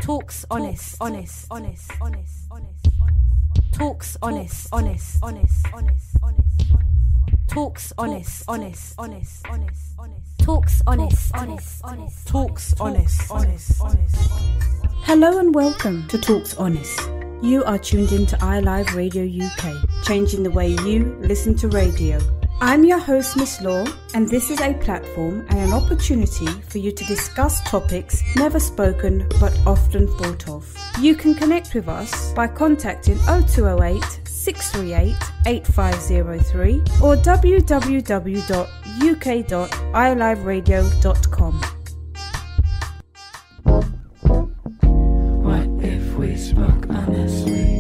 Talks honest. Talks honest. Talks honest. Talks honest. Hello and welcome to Talks Honest. You are tuned in to iLive Radio UK, changing the way you listen to radio. I'm your host, Miss Law, and this is a platform and an opportunity for you to discuss topics never spoken but often thought of. You can connect with us by contacting 0208 638 8503 or www.uk.iliveradio.com. What if we spoke honestly?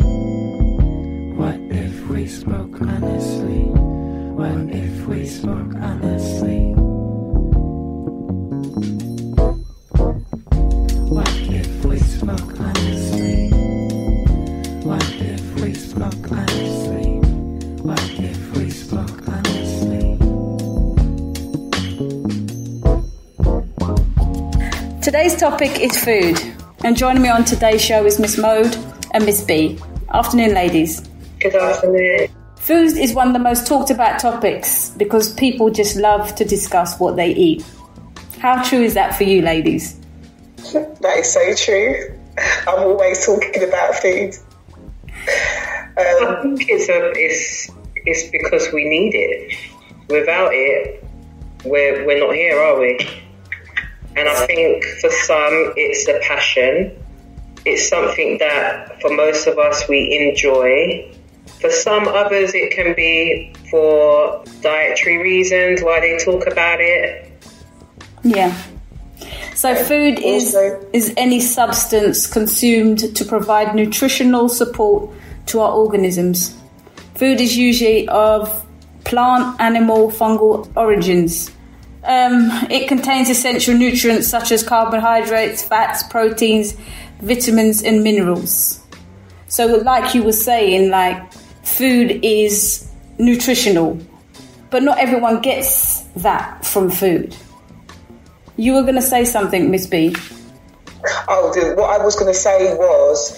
What if we spoke honestly? What if we spoke honestly? What if we spoke honestly? What if we spoke honestly? What if we spoke honestly? Today's topic is food, and joining me on today's show is Miss Mode and Miss B. Afternoon, ladies. Good afternoon. Food is one of the most talked about topics because people just love to discuss what they eat. How true is that for you, ladies? That is so true. I'm always talking about food. I think it's because we need it. Without it, we're not here, are we? And I think for some, it's a passion. It's something that for most of us we enjoy. For some others, it can be for dietary reasons why they talk about it. Yeah. So food is any substance consumed to provide nutritional support to our organisms. Food is usually of plant, animal, fungal origins. It contains essential nutrients such as carbohydrates, fats, proteins, vitamins and minerals. So like you were saying, like food is nutritional, but not everyone gets that from food. You were going to say something, Miss B. What I was going to say was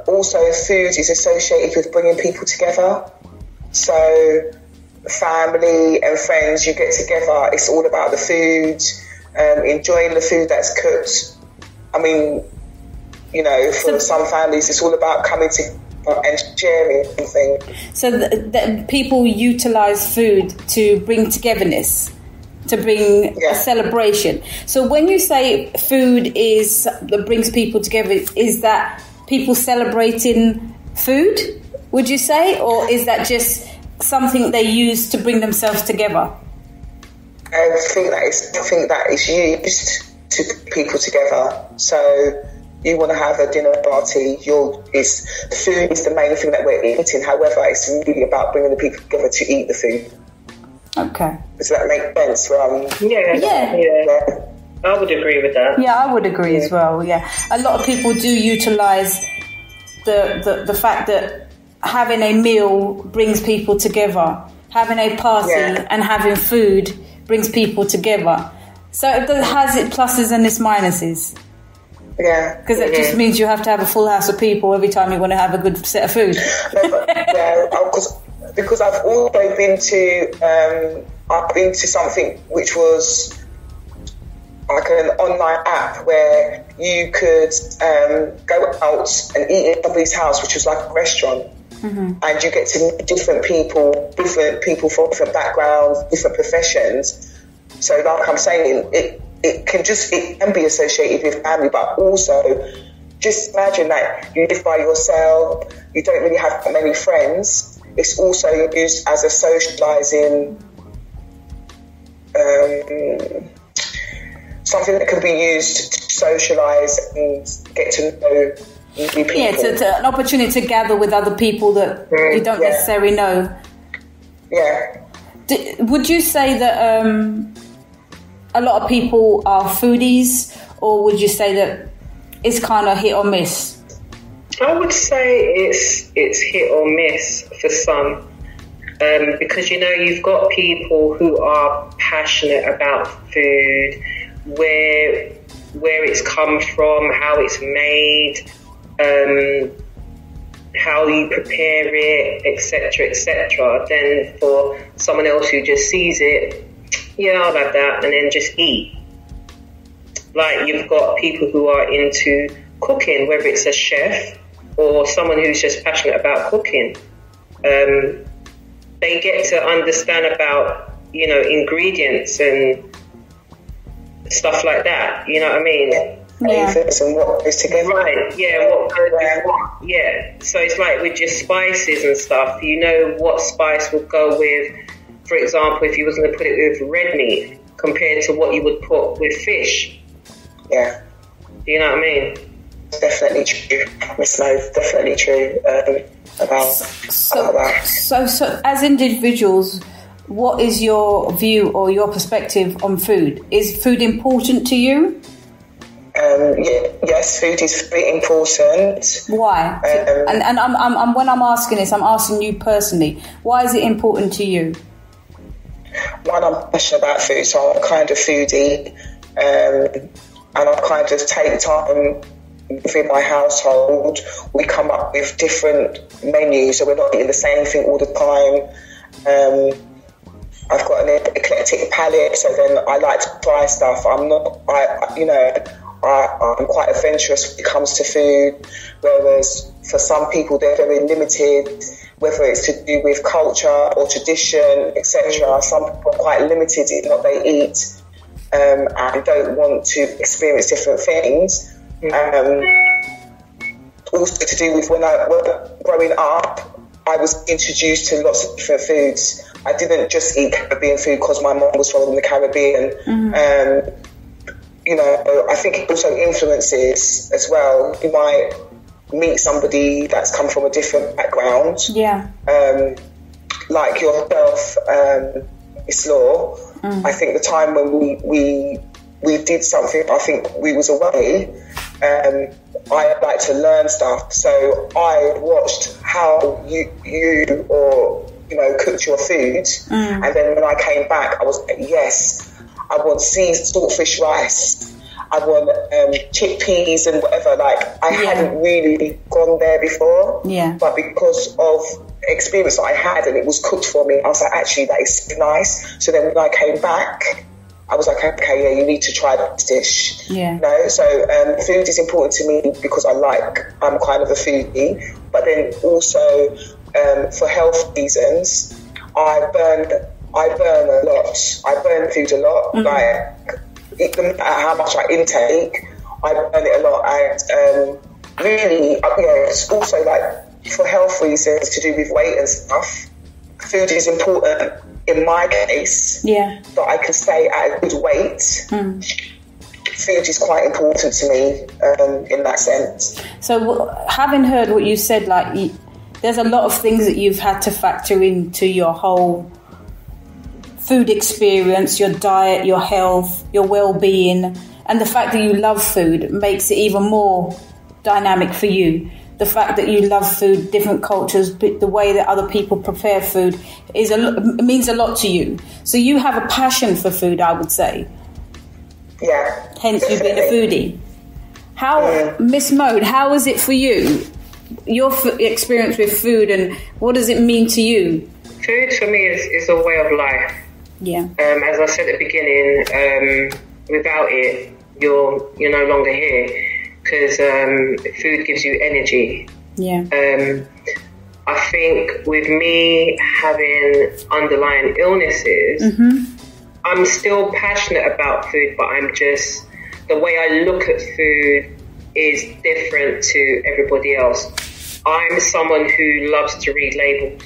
also food is associated with bringing people together. So family and friends, you get together, it's all about the food, enjoying the food that's cooked. I mean, you know, for some families, it's all about coming together and sharing something. So that people utilise food to bring togetherness, to bring a celebration. So when you say food that brings people together, is that people celebrating food, would you say? Or is that just something they use to bring themselves together? I think that is something that is used to put people together. So you want to have a dinner party, food is the main thing that we're eating. However, it's really about bringing the people together to eat the food. Okay. Does that make sense? Yeah. I would agree with that. Yeah, I would agree as well, yeah. A lot of people do utilise the fact that having a meal brings people together. Having a party and having food brings people together. So it has its pluses and its minuses. Yeah. Because it just means you have to have a full house of people every time you want to have a good set of food. Because I've also been to something which was like an online app where you could go out and eat in somebody's house, which was like a restaurant. Mm-hmm. And you get to meet different people from different backgrounds, different professions. So like I'm saying, it can be associated with family, but also just imagine that you live by yourself, you don't really have that many friends. It's also used as a socialising, something that can be used to socialise and get to know new people. Yeah, it's an opportunity to gather with other people that you don't necessarily know. Yeah. Would you say that a lot of people are foodies, or would you say that it's kind of hit or miss? I would say it's hit or miss for some, because you've got people who are passionate about food, where where it's come from, how it's made, how you prepare it, etc., than for someone else who just sees it, yeah, I'll have that, and then just eat. Like, you've got people who are into cooking, whether it's a chef or someone who's just passionate about cooking. They get to understand about, ingredients and stuff like that. You know what I mean? Flavors and what goes together. Right, yeah, what goes with what. Yeah. So it's like with your spices and stuff, you know what spice would go with, for example, if you was going to put it with red meat compared to what you would put with fish. Yeah. Do you know what I mean? Definitely true, Miss Mo, definitely true about that. So as individuals, what is your view or your perspective on food? Is food important to you? Yes, food is very important. Why? And I'm when I'm asking this, I'm asking you personally. Why is it important to you? One, I'm passionate about food, so I'm kind of foodie, and I kind of take time within my household. We come up with different menus, so we're not eating the same thing all the time. I've got an eclectic palate, so then I like to try stuff. I'm quite adventurous when it comes to food, whereas for some people they're very limited, whether it's to do with culture or tradition, etc. Some people are quite limited in what they eat, and don't want to experience different things. Also to do with when growing up, I was introduced to lots of different foods. I didn't just eat Caribbean food because my mom was from the Caribbean. I think it also influences as well. You might meet somebody that's come from a different background. Yeah. Like yourself, Miss Law. I think the time when we did something, I think we was away. I like to learn stuff, so I watched how you cooked your food, and then when I came back, I was like, yes, I want saltfish rice, I want chickpeas and whatever. Like, I hadn't really gone there before, but because of experience that I had and it was cooked for me, I was like, actually, that is so nice. So then when I came back, I was like, okay, yeah, you need to try this dish. So food is important to me because I'm kind of a foodie, but then also for health reasons, I burn a lot. I burn food a lot. Like, no matter how much I intake, I burn it a lot. And really, it's also like for health reasons to do with weight and stuff. Food is important in my case. That I can stay at a good weight. Food is quite important to me in that sense. So, having heard what you said, like, there's a lot of things that you've had to factor into your whole food experience, your diet, your health, your well-being, and the fact that you love food makes it even more dynamic for you. The fact that you love food, different cultures, the way that other people prepare food means a lot to you. So you have a passion for food, I would say. Yeah. Hence you being a foodie. Miss Mode, how is it for you? Your experience with food, and what does it mean to you? Food for me is a way of life. Yeah. As I said at the beginning, without it, you're no longer here, because food gives you energy. Yeah. I think with me having underlying illnesses, I'm still passionate about food, but the way I look at food is different to everybody else. I'm someone who loves to read labels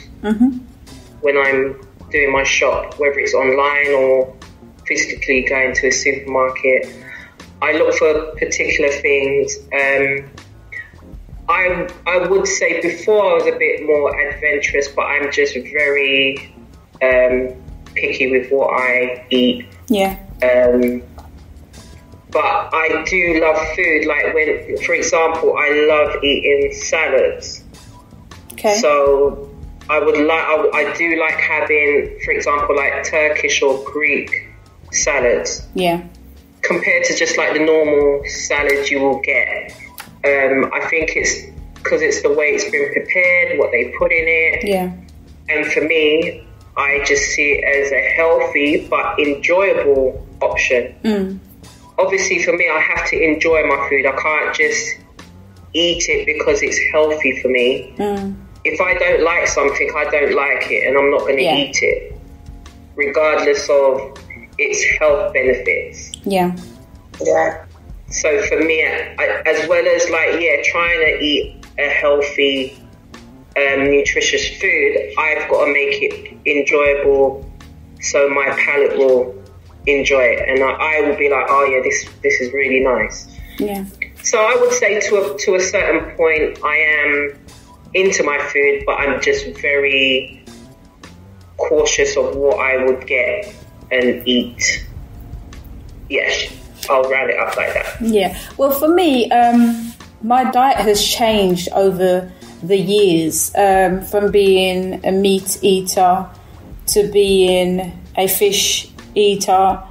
when I'm doing my shop, whether it's online or physically going to a supermarket. I look for particular things. I would say before I was a bit more adventurous, but I'm just very picky with what I eat. Yeah. But I do love food. Like for example, I love eating salads. Okay. So I do like having, for example, like Turkish or Greek salads. Yeah. compared to just like the normal salad you will get. I think it's because it's the way it's been prepared, what they put in it. Yeah. And for me, I just see it as a healthy but enjoyable option. Obviously, for me, I have to enjoy my food. I can't just eat it because it's healthy for me. If I don't like something, I don't like it, and I'm not going to eat it, regardless of its health benefits. Yeah. So for me, as well as trying to eat a healthy, nutritious food, I've got to make it enjoyable so my palate will enjoy it, and I will be like, oh yeah, this is really nice. Yeah. So I would say to a certain point, I am into my food, but I'm just very cautious of what I would get and eat. Yes, I'll round it up like that. Yeah. Well, for me, my diet has changed over the years, from being a meat eater to being a fish eater.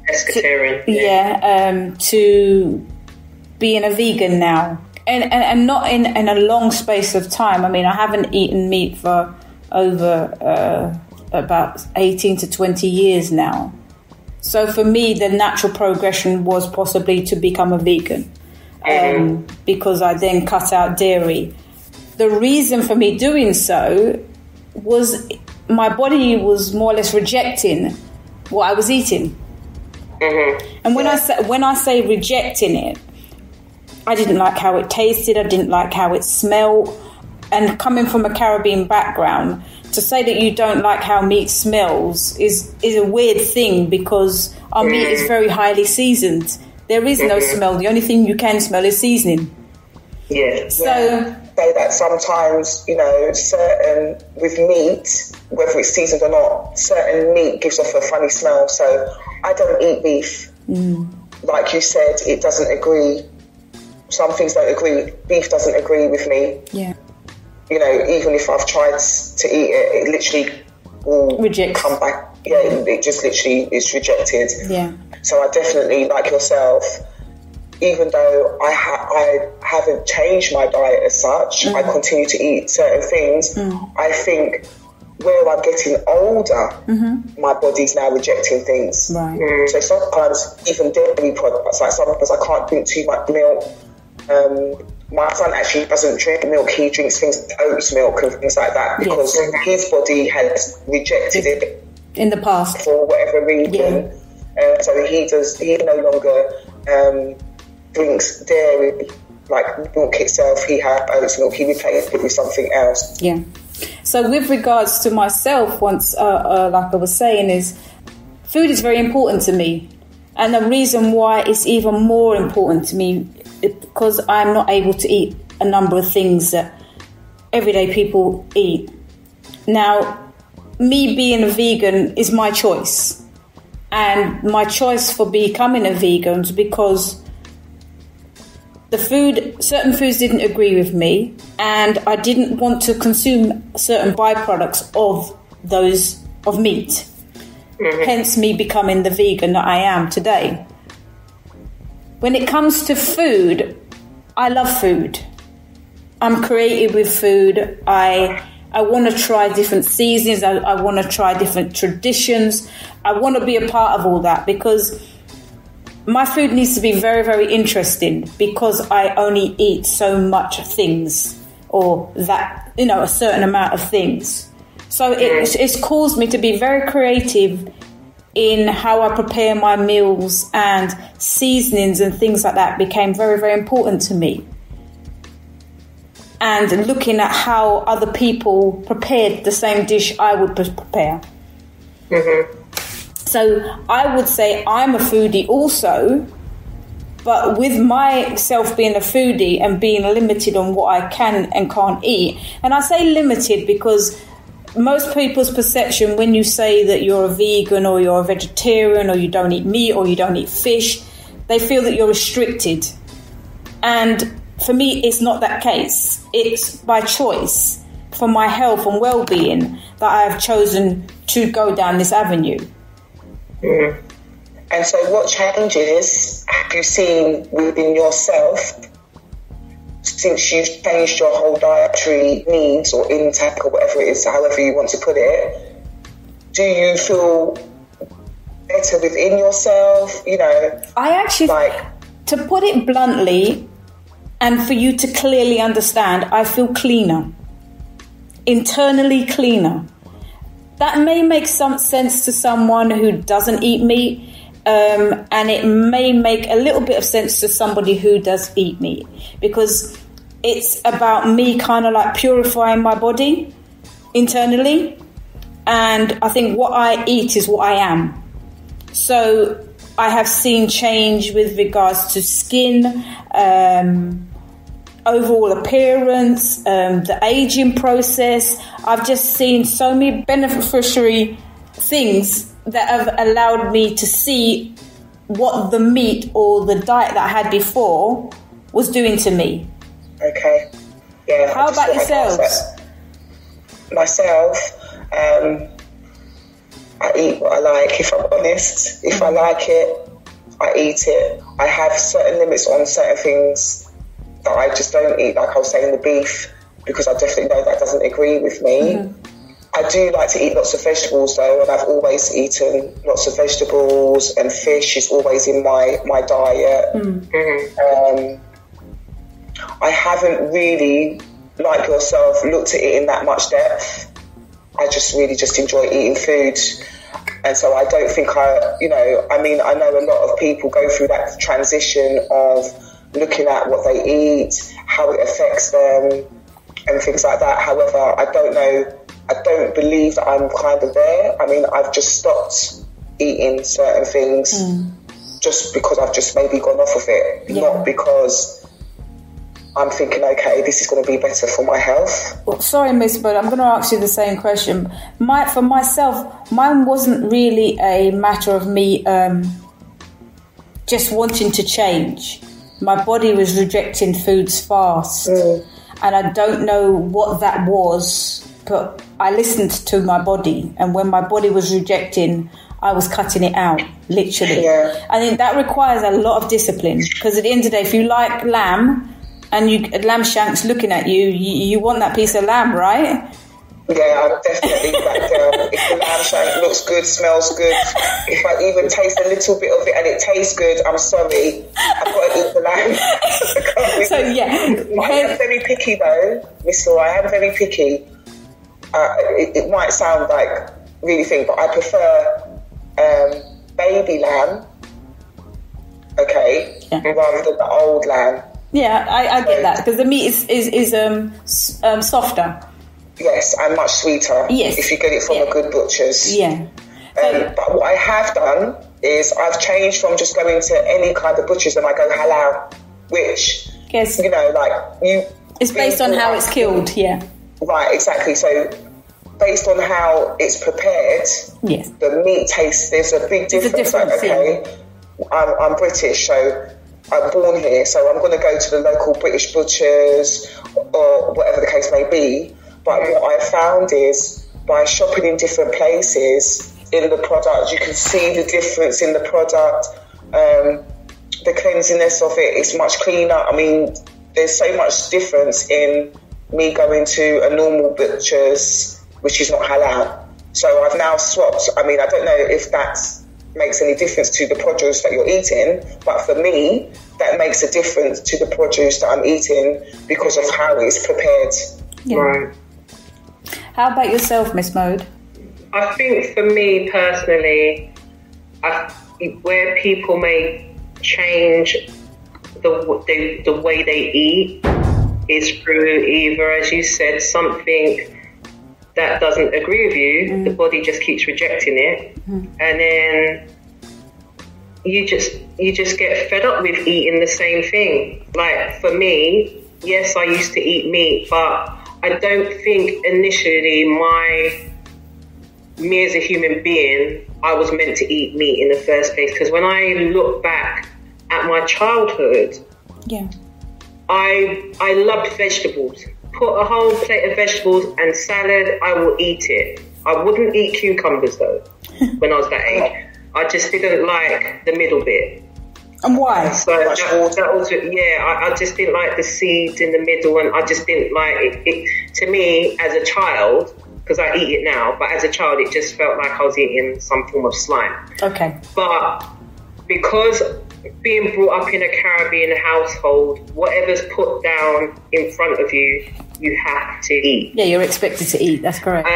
Pescatarian. To being a vegan now. And not in a long space of time. I mean, I haven't eaten meat for over about 18 to 20 years now. So for me, the natural progression was possibly to become a vegan, because I then cut out dairy. The reason for me doing so was my body was more or less rejecting what I was eating. And when I say rejecting it, I didn't like how it tasted. I didn't like how it smelled. And coming from a Caribbean background, to say that you don't like how meat smells is a weird thing, because our meat is very highly seasoned. There is no smell. The only thing you can smell is seasoning. Yeah. So say that sometimes, certain with meat, whether it's seasoned or not, certain meat gives off a funny smell. So I don't eat beef. Like you said, it doesn't agree. Some things don't agree. Beef doesn't agree with me. Yeah. Even if I've tried to eat it, it literally will come back. Yeah, it just literally is rejected. Yeah. So I definitely, like yourself, even though I haven't changed my diet as such, I continue to eat certain things. I think where I'm getting older, my body's now rejecting things. Right. So sometimes even dairy products, like sometimes I can't drink too much milk. My son actually doesn't drink milk. He drinks things like oats milk and things like that because his body has rejected it in the past for whatever reason. So he no longer drinks dairy, like milk itself. He had oats milk. He replaced it with something else. Yeah. So with regards to myself, once like I was saying, is food is very important to me, and the reason why it's even more important to me is because I'm not able to eat a number of things that everyday people eat. Now, me being a vegan is my choice, and my choice for becoming a vegan is because certain foods didn't agree with me, and I didn't want to consume certain byproducts of meat. Hence me becoming the vegan that I am today. When it comes to food, I love food. I'm creative with food. I want to try different seasonings. I want to try different traditions. I want to be a part of all that, because my food needs to be very, very interesting, because I only eat so much things, or that, a certain amount of things. So it's caused me to be very creative in how I prepare my meals, and seasonings and things like that became very, very important to me. And looking at how other people prepared the same dish I would prepare. So I would say I'm a foodie also, but with myself being a foodie and being limited on what I can and can't eat, and I say limited because most people's perception when you say that you're a vegan or you're a vegetarian or you don't eat meat or you don't eat fish, they feel that you're restricted. And for me, it's not that case. It's by choice for my health and well-being that I have chosen to go down this avenue. And so what changes have you seen within yourself since you've changed your whole dietary needs or intake or whatever it is, however you want to put it? Do you feel better within yourself? You know, I actually, to put it bluntly, and for you to clearly understand, I feel cleaner, internally cleaner. That may make some sense to someone who doesn't eat meat, and it may make a little bit of sense to somebody who does eat meat, because it's about me kind of like purifying my body internally. And I think what I eat is what I am. So I have seen change with regards to skin, overall appearance, the aging process. I've just seen so many beneficiary things that have allowed me to see what the meat or the diet that I had before was doing to me. Okay. Yeah. How about yourselves? Myself, I eat what I like, if I'm honest. If I like it, I eat it. I have certain limits on certain things that I just don't eat, like I was saying, the beef, because I definitely know that doesn't agree with me. Mm-hmm. I do like to eat lots of vegetables though, and I've always eaten lots of vegetables, and fish is always in my diet. Mm-hmm. I haven't really, like yourself, looked at it in that much depth. I just really just enjoy eating food. And so I don't think I know a lot of people go through that transition of looking at what they eat, how it affects them and things like that. However, I don't believe that I'm kind of there. I mean, I've just stopped eating certain things just because I've just maybe gone off of it, not because I'm thinking, okay, this is going to be better for my health. Well, sorry, Miss, but I'm going to ask you the same question. For myself, mine wasn't really a matter of me just wanting to change. My body was rejecting foods fast. And I don't know what that was, but I listened to my body. And when my body was rejecting, I was cutting it out, literally. Yeah. I think that requires a lot of discipline, because at the end of the day, if you like lamb, and lamb shanks looking at you, you want that piece of lamb, right? Yeah, I'm definitely back down. If the lamb shank looks good, smells good, if I even taste a little bit of it and it tastes good, I'm sorry, I've got to eat the lamb. So yeah, I am very picky though, Miss Law. I am very picky. It might sound like really thing, but I prefer baby lamb, rather than the old lamb. Yeah, I get that, because the meat is softer. Yes, and much sweeter. Yes. If you get it from a good butcher's. Yeah. But what I have done is I've changed from just going to any kind of butcher's and I go halal, which, yes. It's based on how it's killed, yeah. Right, exactly. So based on how it's prepared, yes, the meat tastes, there's a big difference. I'm British, so I'm born here, so I'm going to go to the local British butchers or whatever the case may be. But what I found is by shopping in different places in the product, you can see the difference in the product. The cleanliness of it is much cleaner. I mean, there's so much difference in me going to a normal butcher's, which is not halal. So I've now swapped. I mean, I don't know if that makes any difference to the produce that you're eating, but for me, that makes a difference to the produce that I'm eating because of how it's prepared. Yeah. Right. How about yourself, Miss Mode? I think for me personally, where people may change the way they eat is through either, as you said, something that doesn't agree with you, the body just keeps rejecting it, and then you just get fed up with eating the same thing. Like for me, yes, I used to eat meat, but I don't think initially me as a human being, I was meant to eat meat in the first place. Because when I look back at my childhood, I loved vegetables. Put a whole plate of vegetables and salad, I will eat it. I wouldn't eat cucumbers though, when I was that age. I just didn't like the middle bit. And why? So that was, I just didn't like the seeds in the middle, and I just didn't like it. To me, as a child, because I eat it now, but as a child, it just felt like I was eating some form of slime. Okay. But because being brought up in a Caribbean household, whatever's put down in front of you, you have to eat. Yeah, you're expected to eat. That's correct.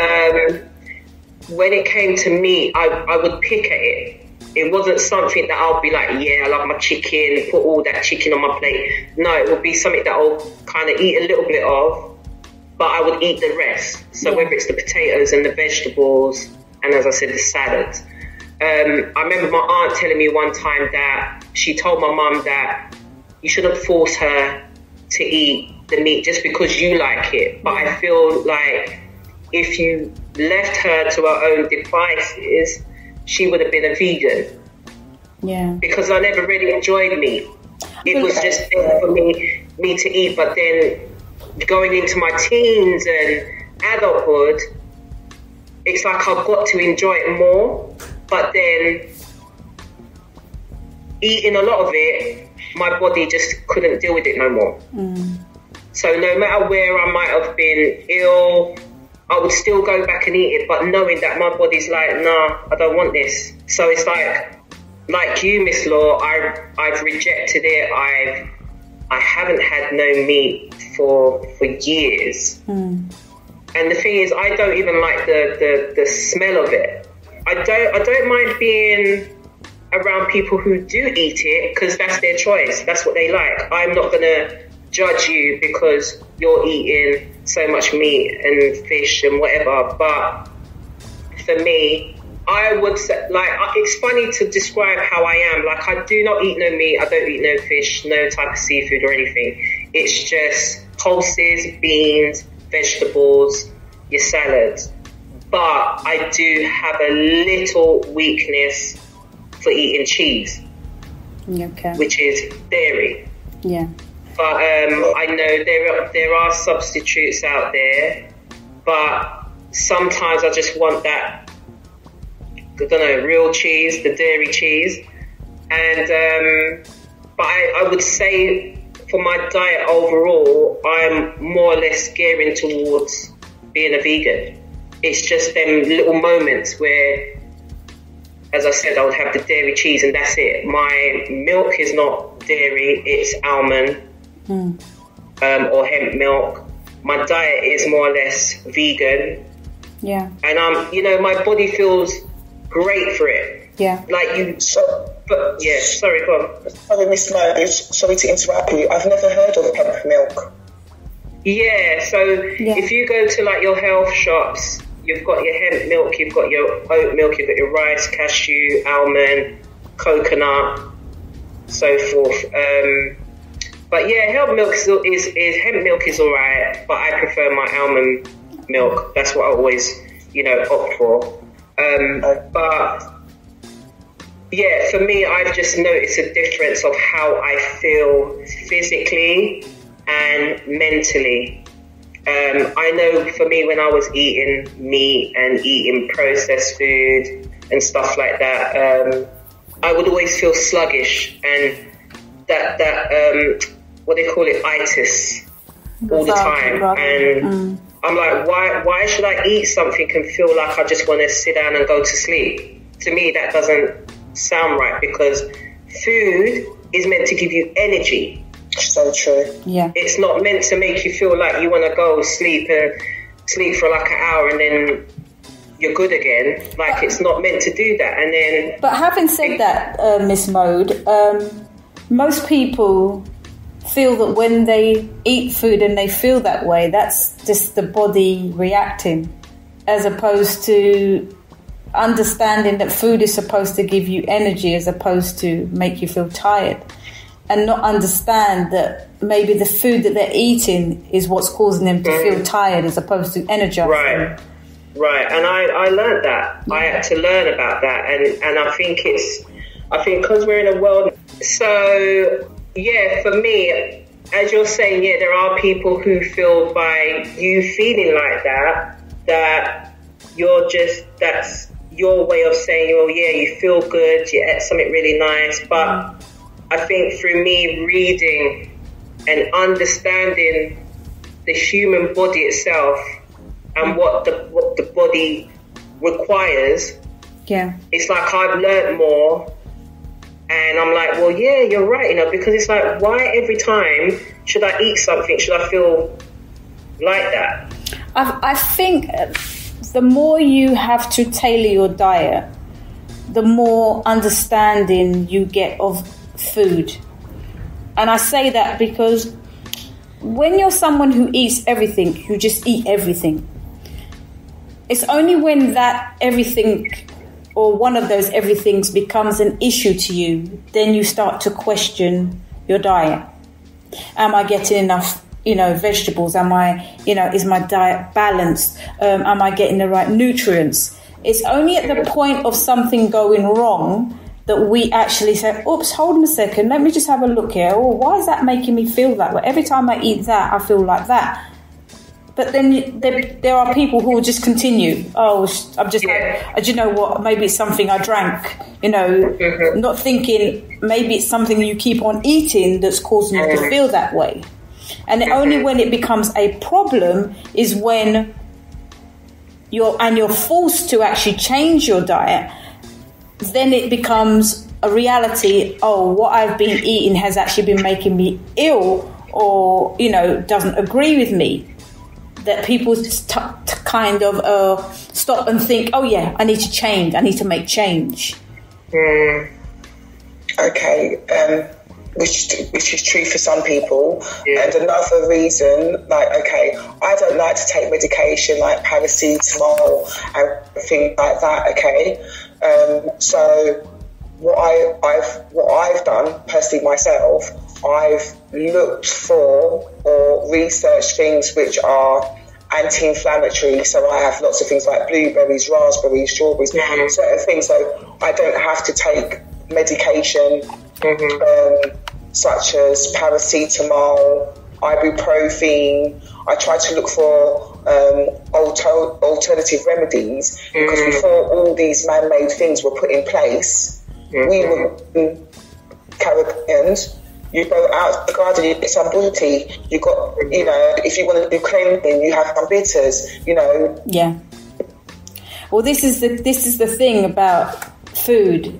When it came to meat, I would pick at it. It wasn't something that I'll be like, yeah, I love my chicken, put all that chicken on my plate. No, it would be something that I'll kind of eat a little bit of, but I would eat the rest. So whether it's the potatoes and the vegetables, and as I said, the salads. I remember my aunt telling me one time that she told my mum that you shouldn't force her to eat the meat just because you like it. But I feel like if you left her to her own devices, she would have been a vegan. Yeah. Because I never really enjoyed meat. It was just there for me to eat. But then going into my teens and adulthood, it's like I've got to enjoy it more. But then eating a lot of it, my body just couldn't deal with it no more. So no matter where I might have been ill, I would still go back and eat it, but knowing that my body's like, nah, I don't want this. So it's like you, Miss Law, I've rejected it. I haven't had no meat for years. And the thing is, I don't even like the smell of it. I don't mind being around people who do eat it because that's their choice. That's what they like. I'm not going to judge you because you're eating so much meat and fish and whatever. But for me, I would say, like, it's funny to describe how I am. Like, I do not eat no meat. I don't eat no fish, no type of seafood or anything. It's just pulses, beans, vegetables, your salads. But I do have a little weakness for eating cheese, which is dairy. Yeah. But I know there are substitutes out there, but sometimes I just want that, I don't know, real cheese, the dairy cheese. And but I would say for my diet overall, I'm more or less gearing towards being a vegan. It's just them little moments where, as I said, I would have the dairy cheese and that's it. My milk is not dairy, it's almond. Or hemp milk. My diet is more or less vegan. Yeah. And my body feels great for it. Yeah. Like you. But yeah, sorry, go on. Sorry, Miss Mo, sorry to interrupt you. I've never heard of hemp milk. Yeah. So if you go to like your health shops, you've got your hemp milk, you've got your oat milk, you've got your rice, cashew, almond, coconut, so forth. But yeah, hemp milk is alright, but I prefer my almond milk. That's what I always, opt for. But yeah, for me, I've just noticed a difference of how I feel physically and mentally. I know for me, when I was eating meat and eating processed food and stuff like that, I would always feel sluggish and that what they call it, itis, all the time. And I'm like, why should I eat something and feel like I just want to sit down and go to sleep? To me, that doesn't sound right, because food is meant to give you energy. So true. Yeah. It's not meant to make you feel like you want to go sleep for like an hour and then you're good again. Like, it's not meant to do that. And then. But having said that, Miss Mode, most people feel that when they eat food and they feel that way, that's just the body reacting, as opposed to understanding that food is supposed to give you energy as opposed to make you feel tired, and not understand that maybe the food that they're eating is what's causing them to feel tired as opposed to energized. Right. And I learned that. I had to learn about that, and I think because we're in a world. So yeah, for me, as you're saying, yeah, there are people who feel by you feeling like that you're just, your way of saying, oh yeah, you feel good, you ate something really nice. But I think through me reading and understanding the human body itself and what the body requires, it's like I've learned more. And I'm like, well, yeah, you're right, you know, because it's like, why every time should I eat something, should I feel like that? I think the more you have to tailor your diet, the more understanding you get of food. And I say that because when you're someone who eats everything, you just eat everything. It's only when that everything or one of those everythings becomes an issue to you, then you start to question your diet. Am I getting enough, vegetables? Am I, is my diet balanced? Am I getting the right nutrients? It's only at the point of something going wrong that we actually say, oops, hold on a second, let me just have a look here. Oh, why is that making me feel that way? Every time I eat that, I feel like that. But then there are people who will just continue. Oh, I'm just, do you know what? Maybe it's something I drank, not thinking maybe it's something you keep on eating that's causing you to feel that way. And only when it becomes a problem is when you're forced to actually change your diet, then it becomes a reality. Oh, what I've been eating has actually been making me ill, or, doesn't agree with me. That people kind of stop and think, oh yeah, I need to change. I need to make change. Okay, which is true for some people. And another reason, I don't like to take medication like paracetamol and things like that. Okay, so what I've done personally myself, I've looked for or researched things which are anti-inflammatory. So I have lots of things like blueberries, raspberries, strawberries, certain things. So I don't have to take medication such as paracetamol, ibuprofen. I try to look for alternative remedies because before all these man-made things were put in place, we were Caribbeans. You go out to the garden, you get some booty. You got, if you want to do cleansing, you have some bitters. Yeah. Well, this is the thing about food.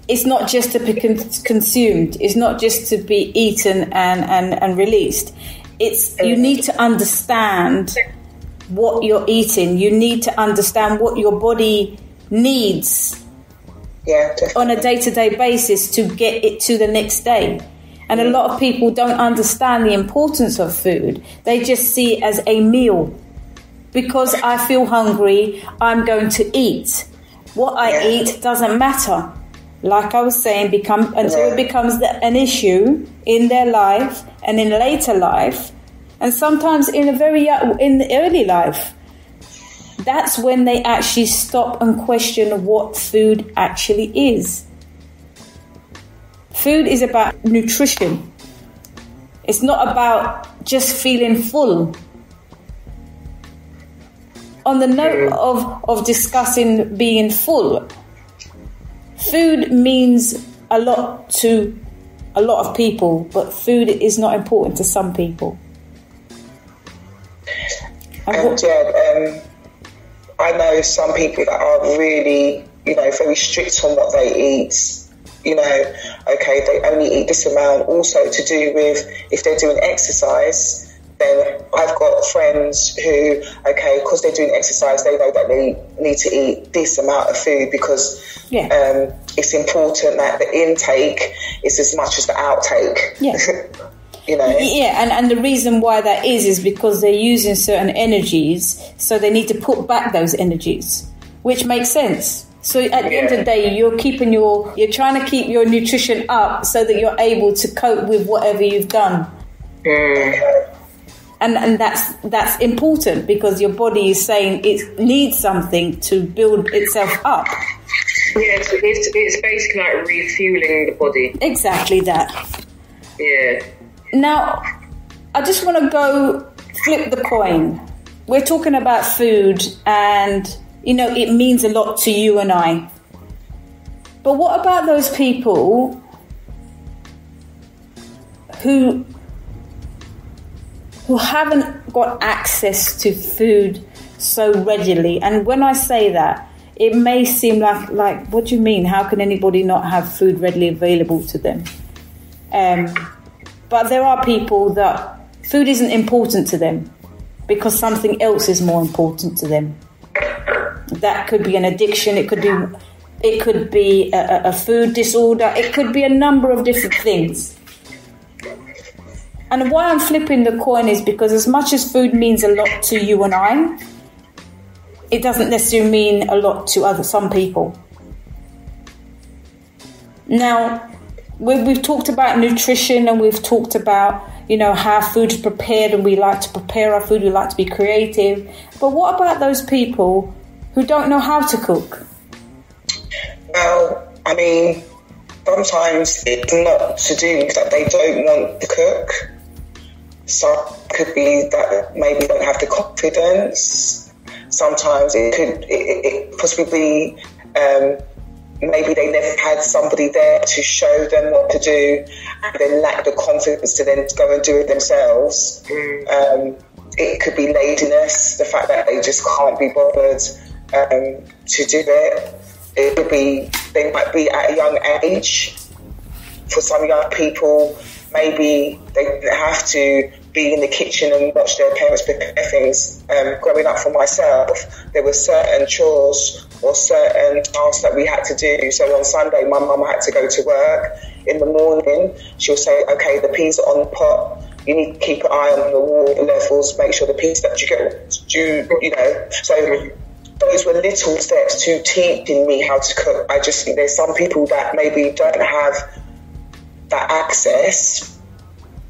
It's not just to be consumed. It's not just to be eaten and released. You need to understand what you're eating. You need to understand what your body needs. On a day-to-day basis to get it to the next day. And a lot of people don't understand the importance of food. They just see it as a meal. Because I feel hungry, I'm going to eat. What I eat doesn't matter. Like I was saying, until it becomes an issue in their life and in later life, and sometimes in the early life. That's when they actually stop and question what food actually is. Food is about nutrition. It's not about just feeling full. On the note of discussing being full, food means a lot to a lot of people, but food is not important to some people. I know some people that are really, very strict on what they eat. They only eat this amount. Also to do with if they're doing exercise, then I've got friends who, because they're doing exercise, they know that they need to eat this amount of food because it's important that the intake is as much as the outtake. Yeah. And the reason why that is because they're using certain energies, so they need to put back those energies, which makes sense. So at the end of the day, you're trying to keep your nutrition up so that you're able to cope with whatever you've done. And that's important because your body is saying it needs something to build itself up. Yeah, it's basically like refueling the body. Exactly that. Yeah. Now, I just want to go flip the coin. We're talking about food and you know, it means a lot to you and I. But what about those people who haven't got access to food so readily? And when I say that, it may seem like what do you mean? How can anybody not have food readily available to them? But there are people that food isn't important to them because something else is more important to them. That could be an addiction. It could be a food disorder. It could be a number of different things. And why I'm flipping the coin is because as much as food means a lot to you and I, it doesn't necessarily mean a lot to some people. Now, we've talked about nutrition and we've talked about, you know, how food is prepared, and we like to prepare our food, we like to be creative. But what about those people who don't know how to cook? Well, I mean, sometimes it's not to do with that they don't want to cook. Some could be that maybe they don't have the confidence. Sometimes it could possibly be maybe they never had somebody there to show them what to do, and then lack the confidence to then go and do it themselves. It could be laziness, the fact that they just can't be bothered to do it. It could be they might be at a young age. For some young people, maybe they didn't have to be in the kitchen and watch their parents prepare things. Growing up for myself, there were certain chores or certain tasks that we had to do. So on Sunday, my mum had to go to work. In the morning, she'll say, okay, the peas are on the pot. You need to keep an eye on the water levels, make sure the peas that you get, you know. So those were little steps to teaching me how to cook. I just think there's some people that maybe don't have that access,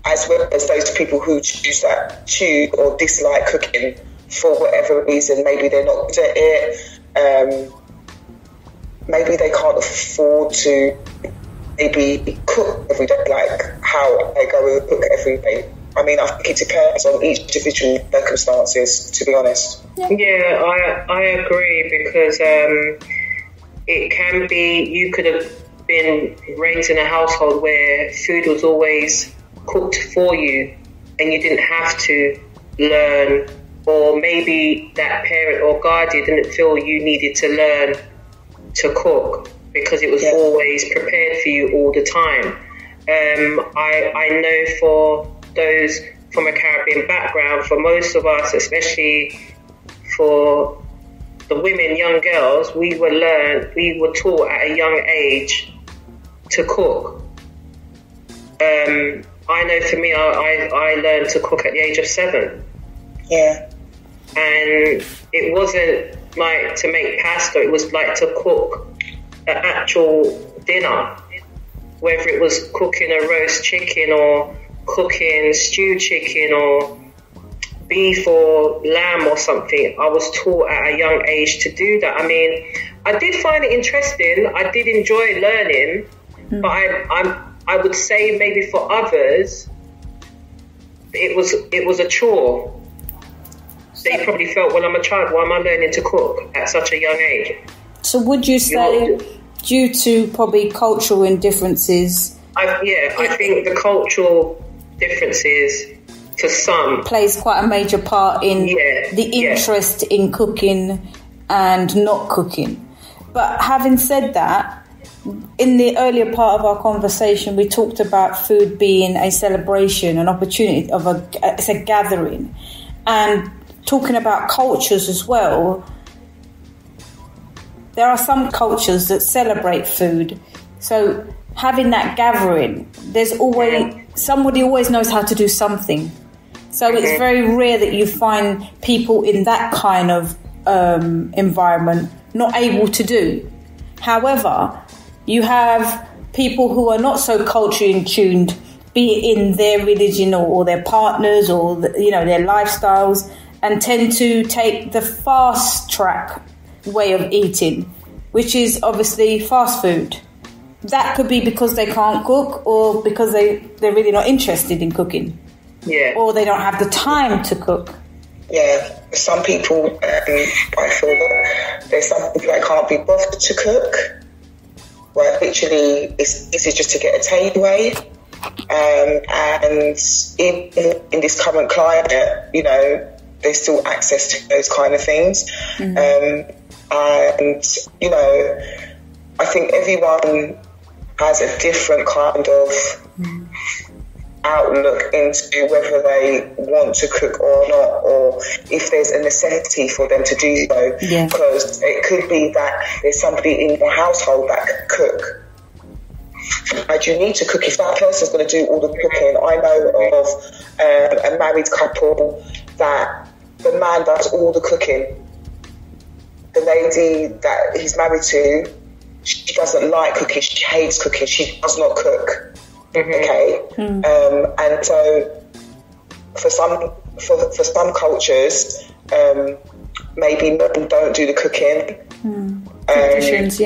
as well as those people who choose or dislike cooking for whatever reason. Maybe they're not good at it. Maybe they can't afford to maybe cook every day, like how they go and cook every day. I mean, I think it depends on each individual circumstances, to be honest. Yeah, I agree, because it can be, you could have been raised in a household where food was always cooked for you and you didn't have to learn, or maybe that parent or guardian didn't feel you needed to learn to cook because it was always prepared for you all the time. I know for those from a Caribbean background, for most of us, especially for the women, young girls, we were taught at a young age to cook. I know for me, I learned to cook at the age of 7. Yeah. And it wasn't like to make pasta, it was like to cook an actual dinner, whether it was cooking a roast chicken or cooking stewed chicken or beef or lamb or something. I was taught at a young age to do that. I mean, I did find it interesting. I did enjoy learning, but I would say maybe for others, it was a chore. They probably felt, well, I'm a child, why am I learning to cook at such a young age? So would you say, due to probably cultural indifferences? I think the cultural differences for some plays quite a major part in the interest in cooking and not cooking. But having said that, in the earlier part of our conversation, we talked about food being a celebration, an opportunity it's a gathering, and talking about cultures as well. There are some cultures that celebrate food, so having that gathering, there's always somebody always knows how to do something. So it's very rare that you find people in that kind of environment not able to do. However, you have people who are not so culturally tuned, be it in their religion or their partners or their lifestyles, and tend to take the fast track way of eating, which is obviously fast food. That could be because they can't cook, or because they're really not interested in cooking. Yeah. Or they don't have the time to cook. some people, I feel that there's some people that can't be bothered to cook. Where literally it's easy just to get a takeaway. And in this current climate, you know, there's still access to those kind of things. And, you know, I think everyone has a different kind of outlook into whether they want to cook or not, or if there's a necessity for them to do so. Because it could be that there's somebody in your household that can cook, and you need to cook. If that person's going to do all the cooking, I know of a married couple that the man does all the cooking. The lady that he's married to, she doesn't like cooking, she hates cooking, she does not cook. Okay, and so for some cultures, maybe men don't do the cooking. Traditions,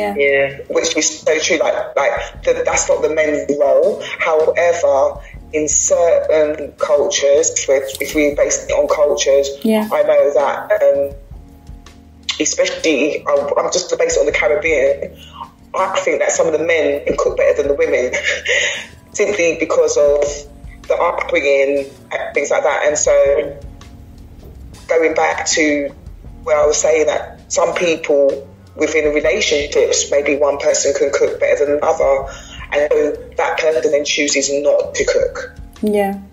which is so true. That's not the men's role. However, in certain cultures, if we base it on cultures, I know that, especially, I'm just to base it on the Caribbean. I think that some of the men can cook better than the women. Simply because of the upbringing and things like that. And so going back to where I was saying that some people within the relationships, maybe one person can cook better than another, and so that person then chooses not to cook. And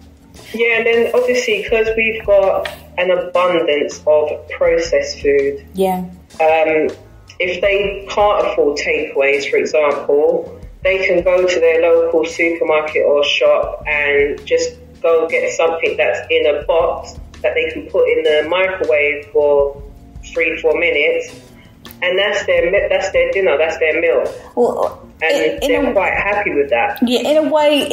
then obviously because we've got an abundance of processed food, if they can't afford takeaways, for example, they can go to their local supermarket or shop and just go get something that's in a box that they can put in the microwave for 3-4 minutes, and that's their dinner, that's their meal. Well, and they're quite happy with that. Yeah, in a way,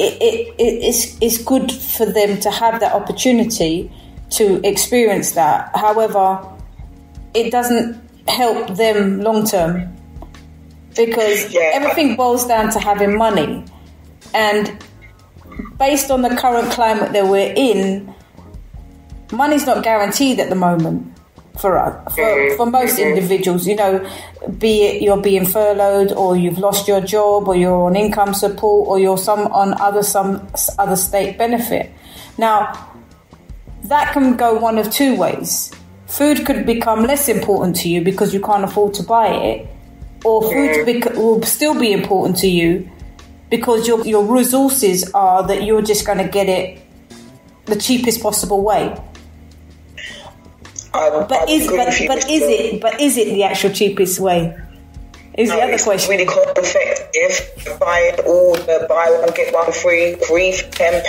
it's good for them to have that opportunity to experience that. However, it doesn't help them long term. Because everything boils down to having money, and based on the current climate that we're in, money's not guaranteed at the moment for most individuals. You know, be it you're being furloughed, or you've lost your job, or you're on income support, or you're some other state benefit. Now, that can go one of two ways. Food could become less important to you because you can't afford to buy it. Or food will still be important to you because your resources are that you're just going to get it the cheapest possible way. But is it the actual cheapest way? Is the other question. It's really cost effective. Buying all the buy one get one free for £10.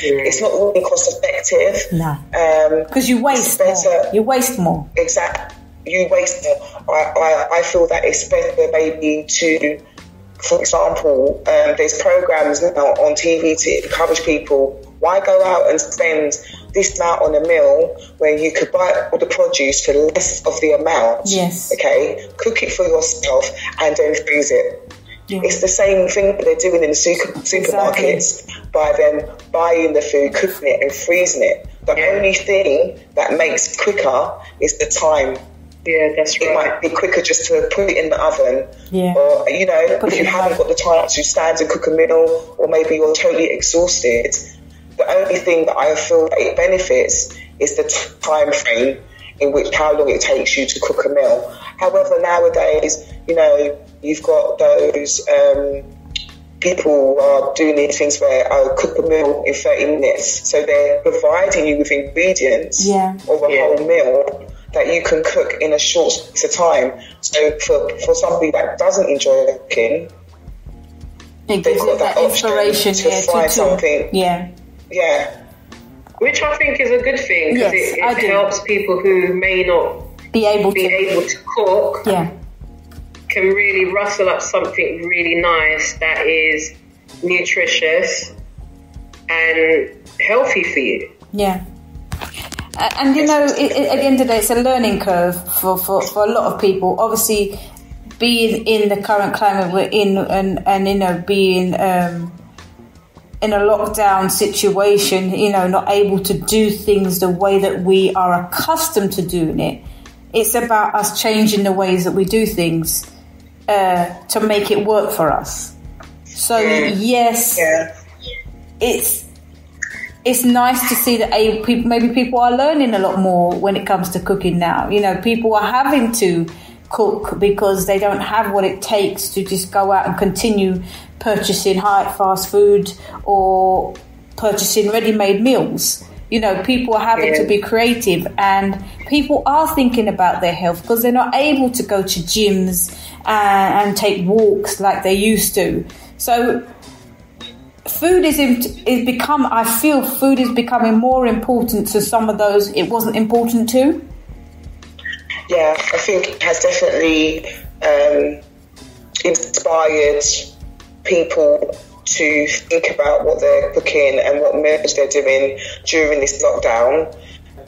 It's not really cost effective. No, because you waste more. You waste more. Exactly. You waste more. I feel that it's better maybe to, for example, there's programs now on TV to encourage people. Why go out and spend this amount on a meal when you could buy all the produce for less of the amount? Yes. Okay, cook it for yourself and then freeze it. Yeah. It's the same thing that they're doing in the supermarkets by them buying the food, cooking it and freezing it. The only thing that makes it quicker is the time. Yeah, that's right. It might be quicker just to put it in the oven. Yeah. Or, you know, if you haven't got the time to stand and cook a meal, or maybe you're totally exhausted, the only thing that I feel that it benefits is the time frame in which how long it takes you to cook a meal. However, nowadays, you know, you've got those people who are doing these things where I'll cook a meal in 30 minutes. So they're providing you with ingredients of a whole meal that you can cook in a short space of time. So for somebody that doesn't enjoy cooking, they've got that inspiration to find something. Yeah. Which I think is a good thing, because it helps people who may not be able to cook. Yeah. Can really rustle up something really nice that is nutritious and healthy for you. Yeah. And you know, at the end of the day, it's a learning curve for a lot of people. Obviously, being in the current climate we're in, and you know, being in a lockdown situation, you know, not able to do things the way that we are accustomed to doing it. It's about us changing the ways that we do things to make it work for us. So yes, it's nice to see that maybe people are learning a lot more when it comes to cooking now. You know, people are having to cook because they don't have what it takes to just go out and continue purchasing fast food or purchasing ready-made meals. You know, people are having to be creative, and people are thinking about their health because they're not able to go to gyms and take walks like they used to. So food I feel food is becoming more important to some of those it wasn't important to. Yeah, I think it has definitely inspired people to think about what they're cooking and what meals they're doing during this lockdown.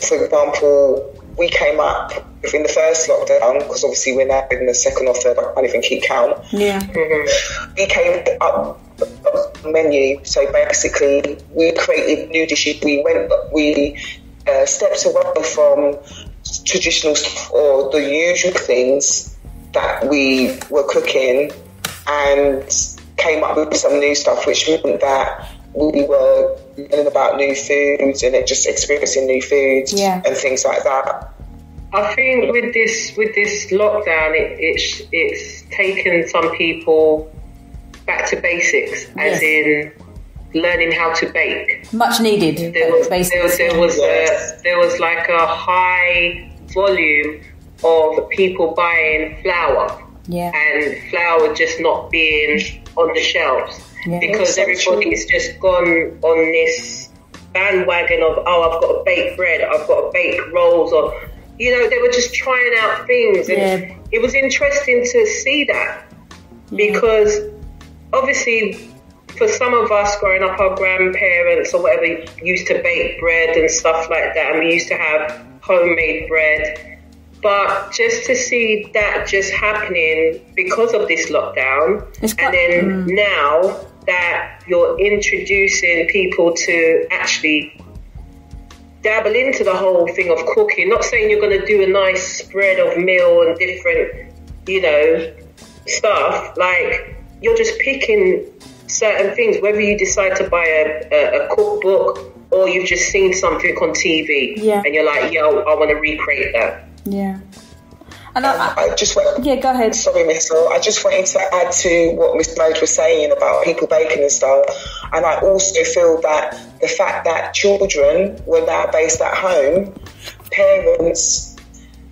For example, we came up in the first lockdown, because obviously we're now in the second or third, I can't even keep count. Yeah. We came up with a menu. So basically, we created new dishes. We stepped away from traditional or the usual things that we were cooking and came up with some new stuff, which meant that we were learning about new foods and just experiencing new foods and things like that. I think with this lockdown, it's taken some people back to basics, as in learning how to bake. Much needed. There was like a high volume of people buying flour, and flour just not being on the shelves because everybody's just gone on this bandwagon of, I've got to bake bread, I've got to bake rolls, or you know, they were just trying out things, and it was interesting to see that because obviously for some of us growing up, our grandparents or whatever used to bake bread and stuff like that, and we used to have homemade bread. But just to see that just happening because of this lockdown, and then now that you're introducing people to actually dabble into the whole thing of cooking, not saying you're going to do a nice spread of meal and different, you know, stuff, like you're just picking certain things, whether you decide to buy a cookbook or you've just seen something on TV and you're like, yo, I want to recreate that. Yeah. And I just went. Yeah, go ahead. Sorry, Miss Law. I just wanted to add to what Miss Mode was saying about people baking and stuff. And I also feel that the fact that children were now based at home, parents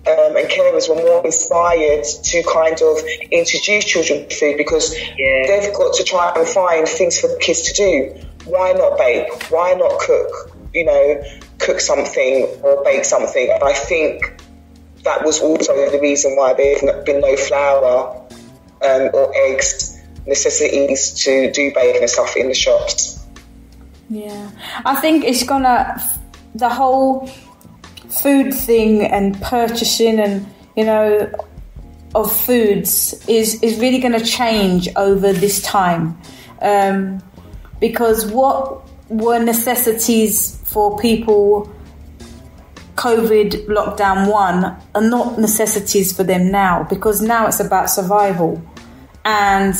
and carers were more inspired to kind of introduce children to food because they've got to try and find things for the kids to do. Why not bake? Why not cook? You know, cook something or bake something. And I think that was also the reason why there's been no flour or eggs, necessities to do baking and stuff in the shops. Yeah, I think it's the whole food thing and purchasing and, you know, of foods is really gonna change over this time. Because what were necessities for people COVID lockdown 1 are not necessities for them now, because now it's about survival and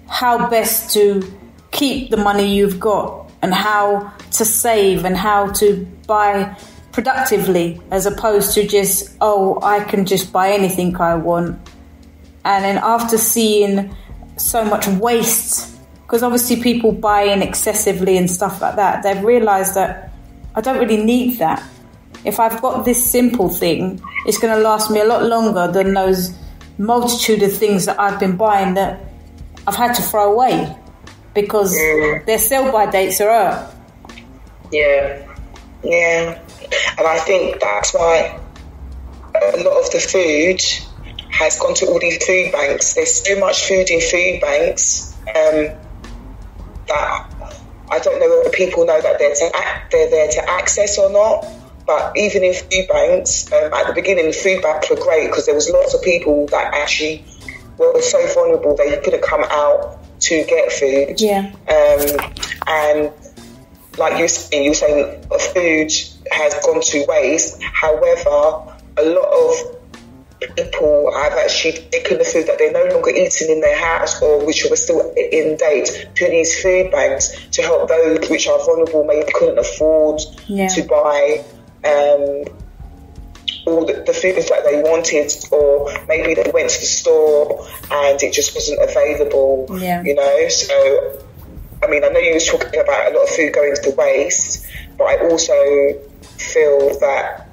how best to keep the money you've got and how to save and how to buy productively, as opposed to just, I can just buy anything I want. And then after seeing so much waste, because obviously people buy in excessively and stuff like that, they've realised that I don't really need that. If I've got this simple thing, it's going to last me a lot longer than those multitude of things that I've been buying that I've had to throw away because their sell-by dates are up. Yeah. And I think that's why a lot of the food has gone to all these food banks. There's so much food in food banks that I don't know whether people know that they're there to access or not. But even in food banks, at the beginning, the food banks were great because there was lots of people that actually were so vulnerable they couldn't come out to get food. Yeah. and like you were saying, food has gone to waste. However, a lot of people have actually taken the food that they're no longer eating in their house, or which were still in date, to these food banks to help those which are vulnerable, maybe couldn't afford to buy all the foods that they wanted, or maybe they went to the store and it just wasn't available. You know, so I mean, I know you was talking about a lot of food going to waste, but I also feel that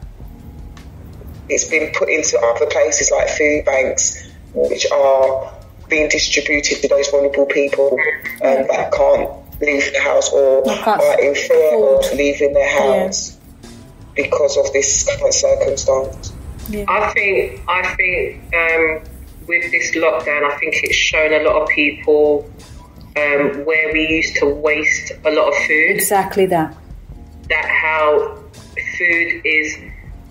it's been put into other places like food banks, which are being distributed to those vulnerable people that can't leave the house, or are in fear of leaving their house because of this current circumstance. I think with this lockdown, I think it's shown a lot of people where we used to waste a lot of food. Exactly that. That how food is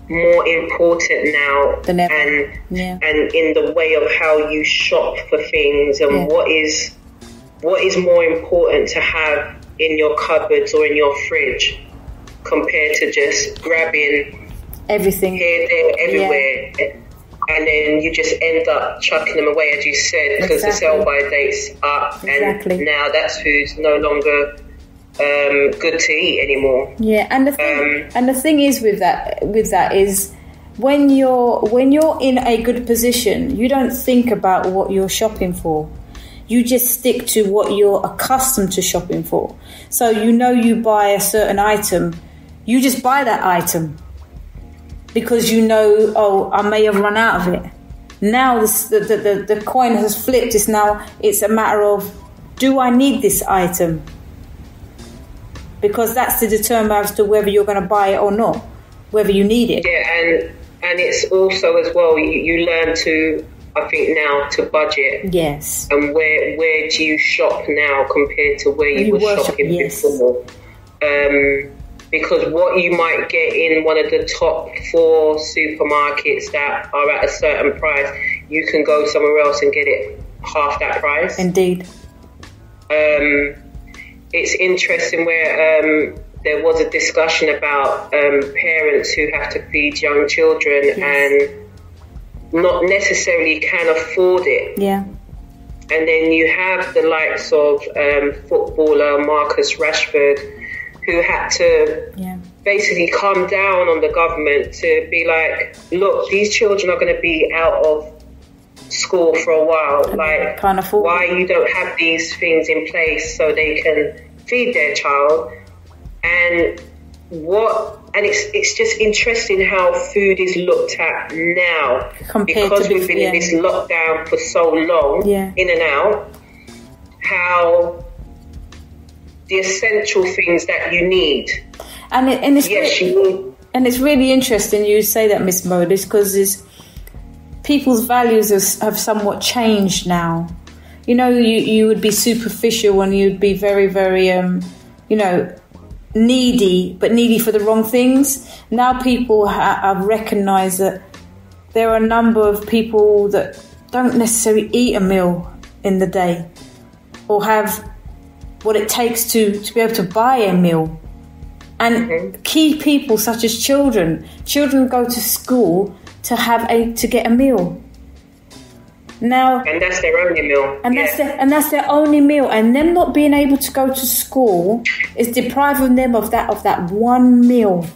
more important now than ever. And in the way of how you shop for things, and what is more important to have in your cupboards or in your fridge compared to just grabbing everything here, there, everywhere, and then you just end up chucking them away, as you said, because the sell-by date's up, and now that food's no longer good to eat anymore. And the thing is with that is when you're in a good position, you don't think about what you're shopping for. You just stick to what you're accustomed to shopping for. So you buy a certain item, you just buy that item because I may have run out of it. Now the coin has flipped. It's a matter of, do I need this item? Because that's to determine as to whether you're going to buy it or not, whether you need it. And it's also as well, you learn to, I think now, to budget. Yes. And where do you shop now compared to where you were shopping before? Because what you might get in one of the top 4 supermarkets that are at a certain price, you can go somewhere else and get it half that price. Indeed. It's interesting where there was a discussion about parents who have to feed young children and not necessarily can afford it. And then you have the likes of footballer Marcus Rashford, who had to basically come down on the government to be like, look, these children are going to be out of school for a while. Like, can't afford why you don't have these things in place so they can feed their child? And it's just interesting how food is looked at now, because we've been in this lockdown for so long, in and out, how the essential things that you need. And it's really interesting you say that, Miss Modis, because people's values have somewhat changed now. You would be superficial and you'd be very, very, needy, but needy for the wrong things. Now people have recognised that there are a number of people that don't necessarily eat a meal in the day or have what it takes to be able to buy a meal. And key people such as children go to school to get a meal. Now, and that's their only meal. And that's their only meal. And them not being able to go to school is depriving them of that one meal.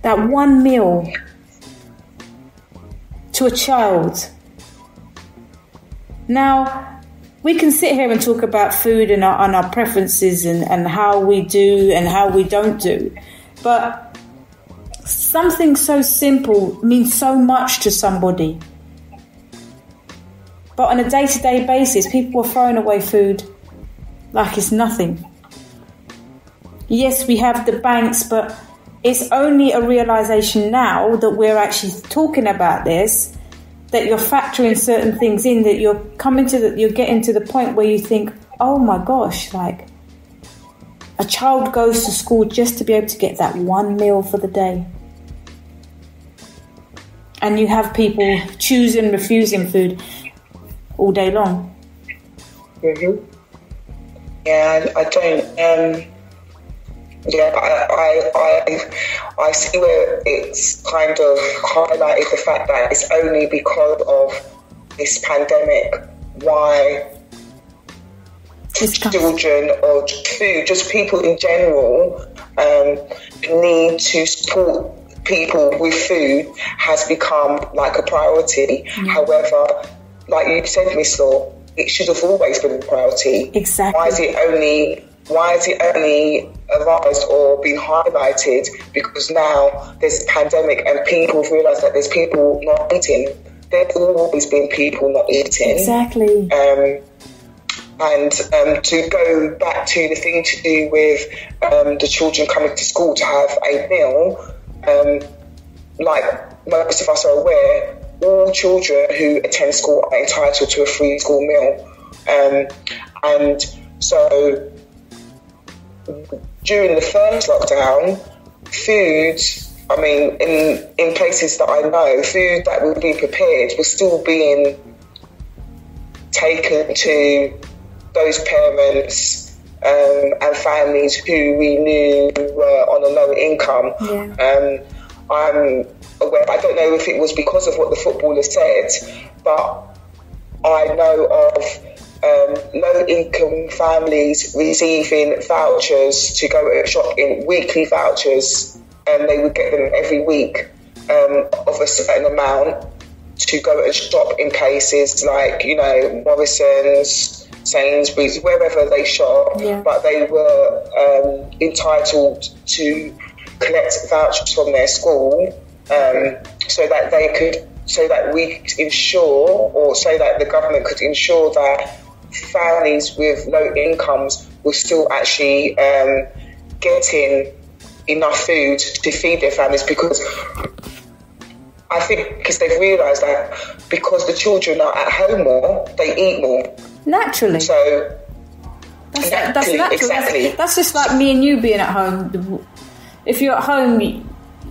That one meal to a child. Now, we can sit here and talk about food and our preferences and how we do and how we don't do. But something so simple means so much to somebody. But on a day-to-day basis, people are throwing away food like it's nothing. Yes, we have the banks, but it's only a realisation now that we're actually talking about this, that you're factoring certain things in, that you're getting to the point where you think, oh my gosh, like a child goes to school just to be able to get that one meal for the day. And you have people choosing, refusing food all day long. Yeah, I don't. Yeah, I see where it's kind of highlighted the fact that it's only because of this pandemic why children or food, just people in general, need to support people with food has become like a priority. However, like you said, Miss Law, it should have always been a priority. Exactly. Why is it only arised or been highlighted because now there's a pandemic and people have realised that there's people not eating? There's always been people not eating. Exactly. And to go back to the thing to do with the children coming to school to have a meal, like most of us are aware, all children who attend school are entitled to a free school meal. And so during the first lockdown, food, I mean, in places that I know, food that would be prepared was still being taken to those parents and families who we knew were on a low income. Yeah. I'm aware, I don't know if it was because of what the footballer said, but I know of low-income families receiving vouchers to go and shop in, weekly vouchers, and they would get them every week of a certain amount to go and shop in places like, you know, Morrison's, Sainsbury's, wherever they shop, but they were entitled to collect vouchers from their school so that they could, so that we could ensure, or so that the government could ensure that families with low incomes were still actually getting enough food to feed their families, because I think because they've realised that because the children are at home more, they eat more. Naturally. So that's natural. Exactly. That's just like me and you being at home. If you're at home,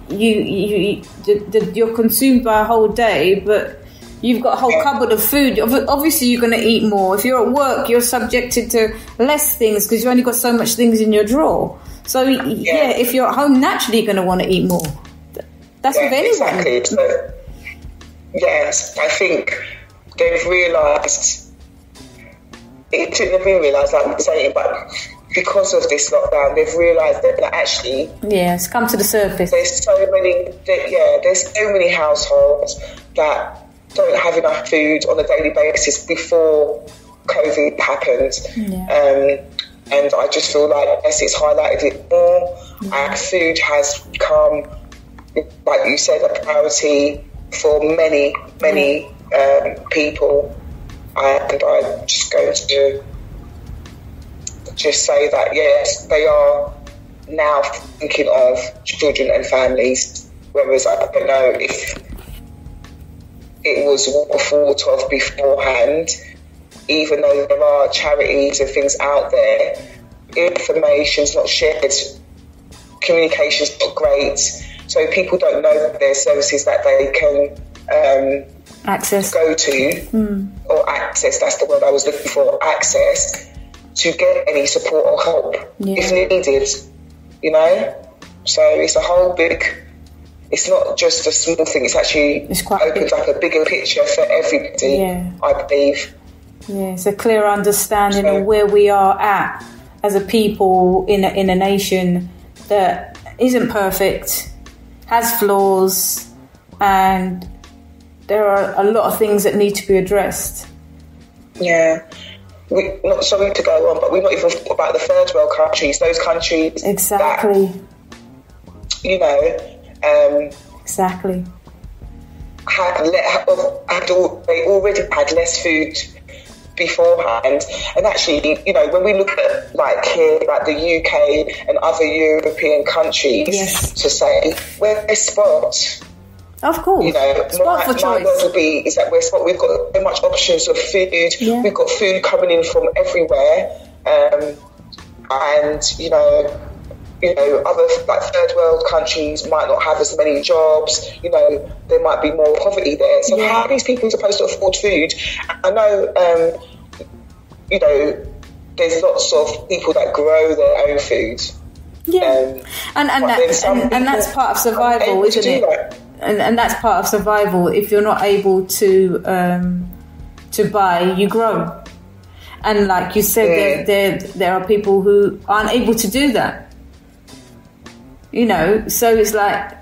you're consumed by a whole day, but you've got a whole cupboard of food. Obviously, you're going to eat more. If you're at work, you're subjected to less things because you've only got so much things in your drawer. So, if you're at home, naturally, you're going to want to eat more. That's with anyone. Exactly. So, yes, I think they've realised. It took them to realise, like I'm saying, but because of this lockdown, they've realised that actually, it's come to the surface. There's so many households that don't have enough food on a daily basis before COVID happened. And I just feel like, yes, it's highlighted it more, and food has become, like you said, a priority for many people. And I'm just going to just say that, yes, they are now thinking of children and families, whereas I don't know if it was thought of beforehand. Even though there are charities and things out there, information's not shared, communication's not great, so people don't know that there's services that they can access, go to, or access, that's the word I was looking for, access to get any support or help if needed, you know? So it's a whole big, it's not just a small thing, it's actually opens up a bigger picture for everybody, I believe. Yeah, it's a clear understanding of where we are at as a people in a nation that isn't perfect, has flaws, and there are a lot of things that need to be addressed. Yeah. We're not sorry to go on, but we're not even thought about the third world countries, those countries exactly that, you know, exactly they already had less food beforehand. And actually, you know, when we look at like here, like the UK and other European countries, to say we're spoiled. Of course, you know, spot for choice. My word will be is that we're spot. We've got so much options of food. We've got food coming in from everywhere, and you know, other like third world countries might not have as many jobs. You know, there might be more poverty there. So how are these people supposed to afford food? I know, you know, there's lots of people that grow their own food. Yeah, and that's part of survival, isn't it? And that's part of survival. If you're not able to buy, you grow. And like you said, there are people who aren't able to do that. You know, so it's like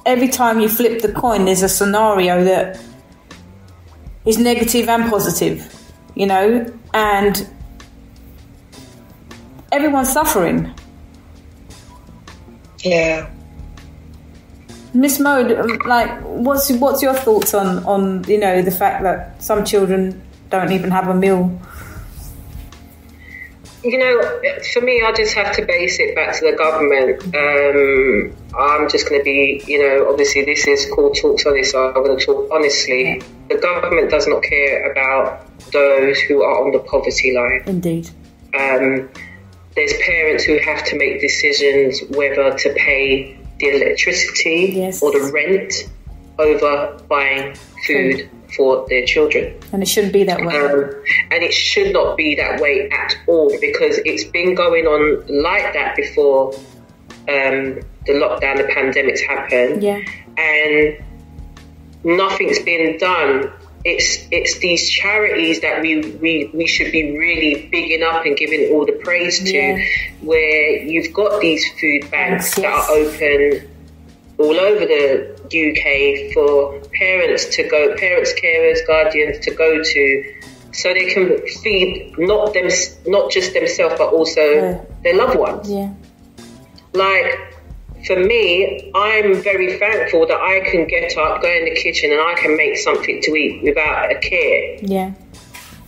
every time you flip the coin, there's a scenario that is negative and positive. You know, and everyone's suffering. Yeah. Miss Mode, like, what's your thoughts on you know, the fact that some children don't even have a meal? You know, for me, I just have to base it back to the government. I'm just going to be, you know, obviously this is called TalkHonest, so I'm going to talk honestly. Yeah. The government does not care about those who are on the poverty line. Indeed. There's parents who have to make decisions whether to pay the electricity yes. or the rent over buying food for their children. And it shouldn't be that way. And it should not be that way at all, because it's been going on like that before the lockdown, the pandemics happened. Yeah. And nothing's been done. It's these charities that we should be really bigging up and giving all the praise to, where you've got these food banks that are open all over the UK for parents, carers, guardians to go to, so they can feed not just themselves but also their loved ones. Yeah. Like, for me, I'm very thankful that I can get up, go in the kitchen, and I can make something to eat without a care. Yeah.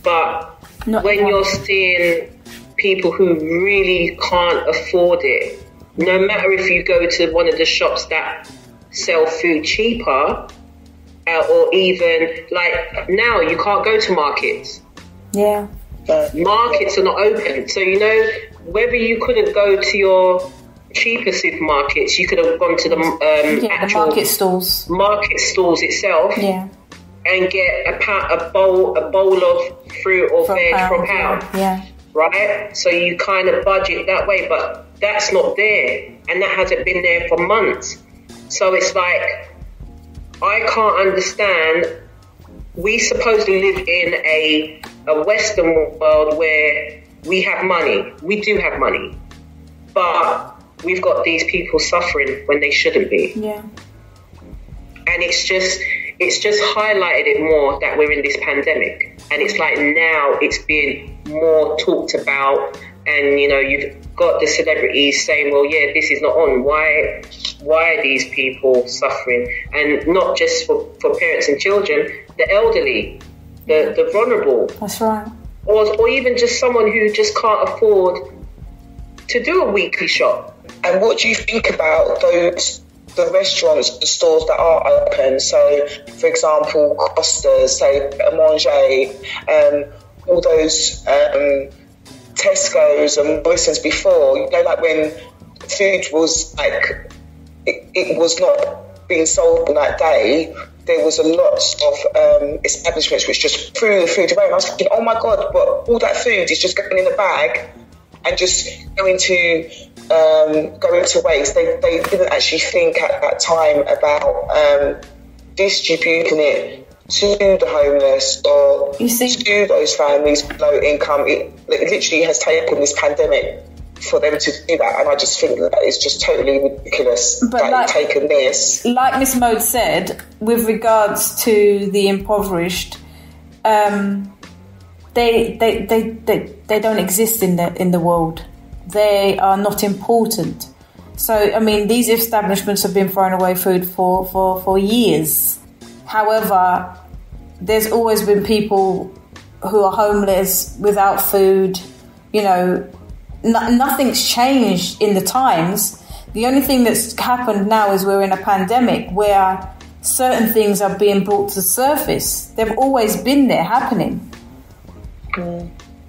But when you're seeing people who really can't afford it, no matter if you go to one of the shops that sell food cheaper, or even, like, now you can't go to markets. Yeah. Markets are not open. So, you know, whether you couldn't go to your cheaper supermarkets, you could have gone to the actual the market stalls itself, and get a bowl of fruit or veg for a pound, right? So you kind of budget that way, but that's not there, and that hasn't been there for months. So it's like, I can't understand. We supposedly live in a Western world where we have money. We do have money, but we've got these people suffering when they shouldn't be. Yeah. And it's just highlighted it more that we're in this pandemic. And it's like now it's being more talked about, and, you know, you've got the celebrities saying, well, yeah, this is not on. Why are these people suffering? And not just for parents and children, the elderly, the vulnerable. That's right. Or even just someone who just can't afford to do a weekly shop. And what do you think about the restaurants, the stores that are open? So, for example, Costa's, say, Manger, all those Tesco's and Morrison's before, you know, like when food was like, it was not being sold on that day, there was a lot of establishments which just threw the food away. And I was thinking, oh my God, but all that food is just going in a bag and just going to waste. They didn't actually think at that time about distributing it to the homeless or to those families below income. It literally has taken this pandemic for them to do that, and I just think that is just totally ridiculous. But that you've taken this, like Miss Mode said, with regards to the impoverished, they don't exist in the world. They are not important. So, I mean, these establishments have been throwing away food for years. However, there's always been people who are homeless, without food. You know, nothing's changed in the times. The only thing that's happened now is we're in a pandemic where certain things are being brought to the surface. They've always been there, happening.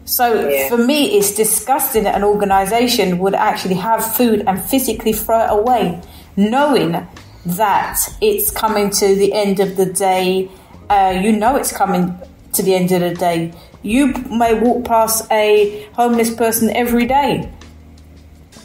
So for me, it's disgusting that an organisation would actually have food and physically throw it away, knowing that it's coming to the end of the day. You know it's coming to the end of the day. You may walk past a homeless person every day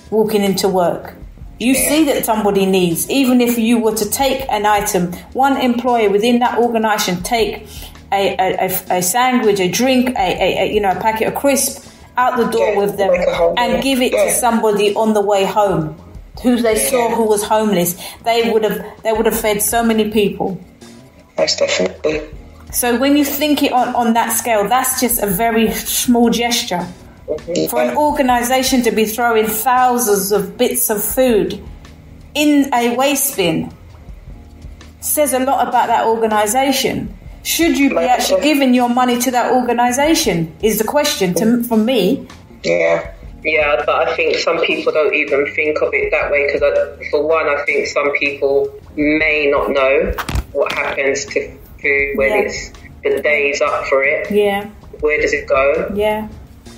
walking into work. You see that somebody needs, even if you were to take an item, one employee within that organisation take a sandwich, a drink, a packet of crisp out the door with them and give it to somebody on the way home who they saw who was homeless. They would have fed so many people. Most definitely. So when you think it on that scale, that's just a very small gesture. For an organisation to be throwing thousands of bits of food in a waste bin says a lot about that organisation. Should you be actually giving your money to that organisation is the question from me. Yeah. Yeah, but I think some people don't even think of it that way because, for one, I think some people may not know what happens to food when it's the day's up for it. Yeah. Where does it go? Yeah.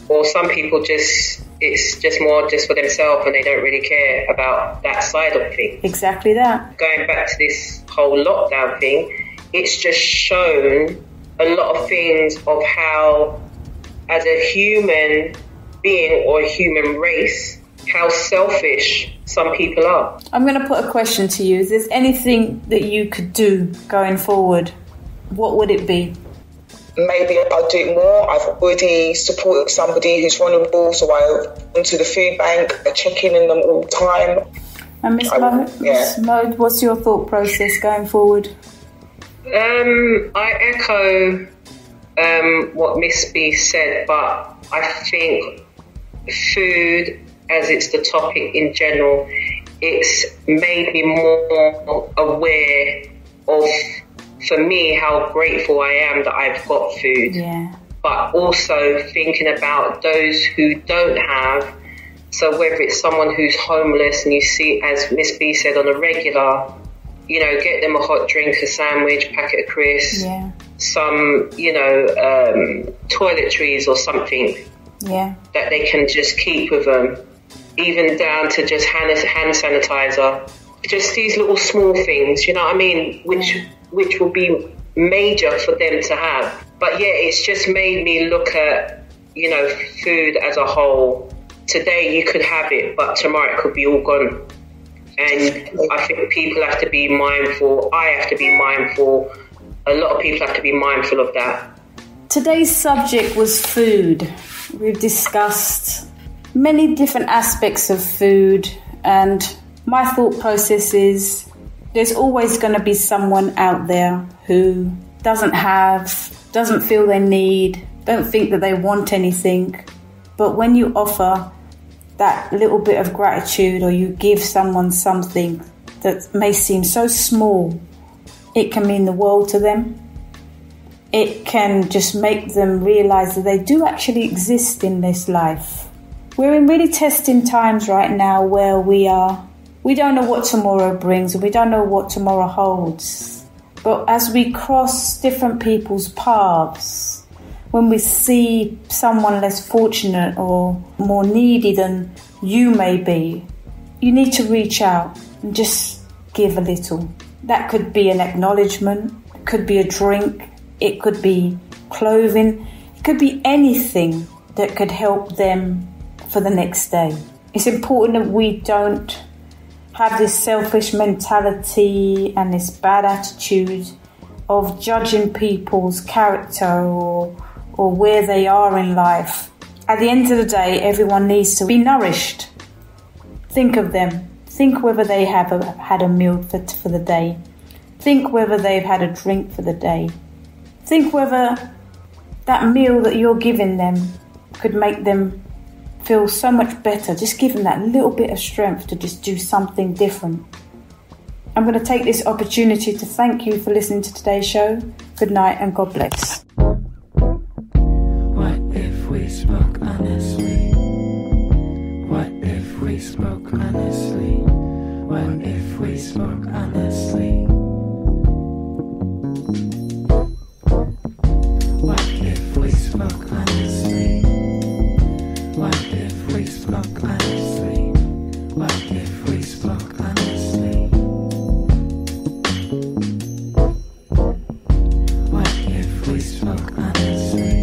Or some people it's just more just for themselves and they don't really care about that side of things. Exactly that. Going back to this whole lockdown thing, it's just shown a lot of things of how, as a human being or a human race, how selfish some people are. I'm going to put a question to you. If there's anything that you could do going forward, what would it be? Maybe I'll do it more. I've already supported somebody who's vulnerable, so I went to the food bank, I check in on them all the time. And Miss Mode, what's your thought process going forward? I echo what Miss B said, but I think food, as it's the topic in general, it's made me more aware of, for me, how grateful I am that I've got food. Yeah. But also thinking about those who don't have. So whether it's someone who's homeless and you see, as Miss B said, on a regular, get them a hot drink, a sandwich, packet of crisps, some, toiletries or something that they can just keep with them, even down to just hand sanitizer. Just these little small things, you know what I mean, which will be major for them to have. But it's just made me look at, food as a whole. Today you could have it, but tomorrow it could be all gone. And I think people have to be mindful. I have to be mindful. A lot of people have to be mindful of that. Today's subject was food. We've discussed many different aspects of food, and my thought process is there's always going to be someone out there who doesn't feel they need, don't think that they want anything. But when you offer that little bit of gratitude, or you give someone something that may seem so small, it can mean the world to them. It can just make them realise that they do actually exist in this life. We're in really testing times right now where we don't know what tomorrow brings, and we don't know what tomorrow holds. But as we cross different people's paths, when we see someone less fortunate or more needy than you may be, you need to reach out and just give a little. That could be an acknowledgement, it could be a drink, it could be clothing, it could be anything that could help them for the next day. It's important that we don't have this selfish mentality and this bad attitude of judging people's character or where they are in life. At the end of the day, everyone needs to be nourished. Think of them. Think whether they have had a meal for the day. Think whether they've had a drink for the day. Think whether that meal that you're giving them could make them feel so much better. Just give them that little bit of strength to just do something different. I'm going to take this opportunity to thank you for listening to today's show. Good night and God bless. What if we spoke honestly? What if we spoke honestly? What if we spoke honestly? What if we spoke honestly? What if we spoke honestly? What if we spoke honestly? What if we spoke honestly?